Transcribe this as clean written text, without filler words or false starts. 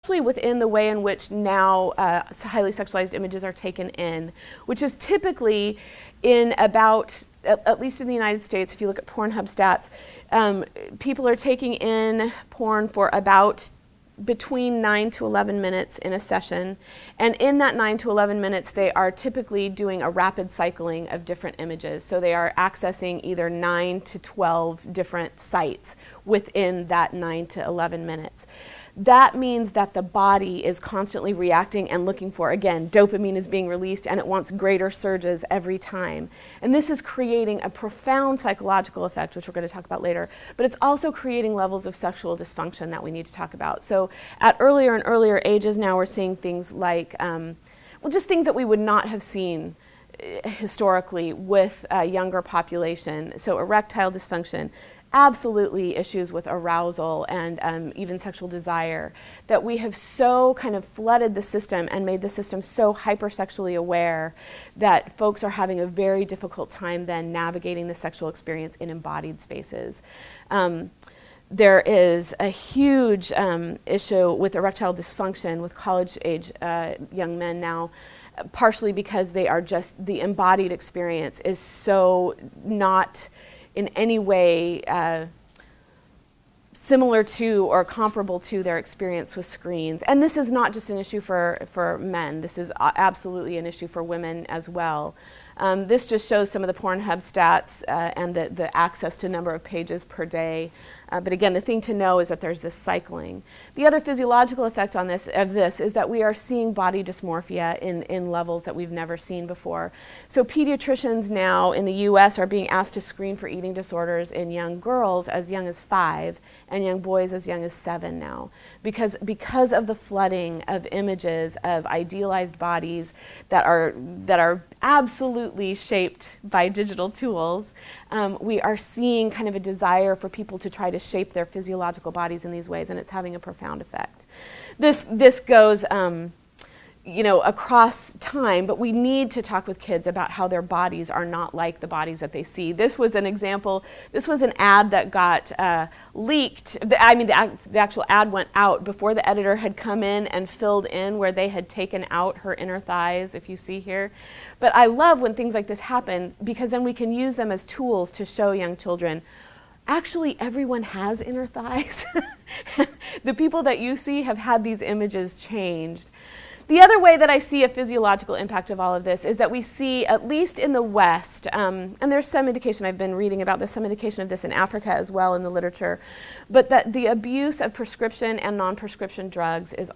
within the way in which now highly sexualized images are taken in, which is typically in about, at least in the United States, if you look at Pornhub stats, people are taking in porn for about between 9 to 11 minutes in a session, and in that 9 to 11 minutes they are typically doing a rapid cycling of different images. So they are accessing either 9 to 12 different sites within that 9 to 11 minutes. That means that the body is constantly reacting and looking for, again, dopamine is being released and it wants greater surges every time. And this is creating a profound psychological effect, which we're going to talk about later, but it's also creating levels of sexual dysfunction that we need to talk about. So at earlier and earlier ages now we're seeing things like, well, just things that we would not have seen historically with a younger population. So erectile dysfunction, absolutely issues with arousal and even sexual desire, that we have so kind of flooded the system and made the system so hypersexually aware that folks are having a very difficult time then navigating the sexual experience in embodied spaces. There is a huge issue with erectile dysfunction with college-age young men now, partially because they are just, the embodied experience is so not in any way similar to or comparable to their experience with screens. And this is not just an issue for men, this is absolutely an issue for women as well. This just shows some of the Pornhub stats and the access to number of pages per day. But again, the thing to know is that there's this cycling. The other physiological effect on this is that we are seeing body dysmorphia in levels that we've never seen before. So pediatricians now in the US are being asked to screen for eating disorders in young girls as young as 5 and young boys as young as 7 now. Because of the flooding of images of idealized bodies that are absolutely shaped by digital tools, we are seeing kind of a desire for people to try to shape their physiological bodies in these ways, and it's having a profound effect. This goes you know, across time, but we need to talk with kids about how their bodies are not like the bodies that they see. This was an example, this was an ad that got leaked. I mean, the actual ad went out before the editor had come in and filled in where they had taken out her inner thighs, if you see here. But I love when things like this happen, because then we can use them as tools to show young children, actually everyone has inner thighs. The people that you see have had these images changed. The other way that I see a physiological impact of all of this is that we see, at least in the West, and there's some indication, I've been reading about this, some indication of this in Africa as well in the literature, but that the abuse of prescription and non-prescription drugs is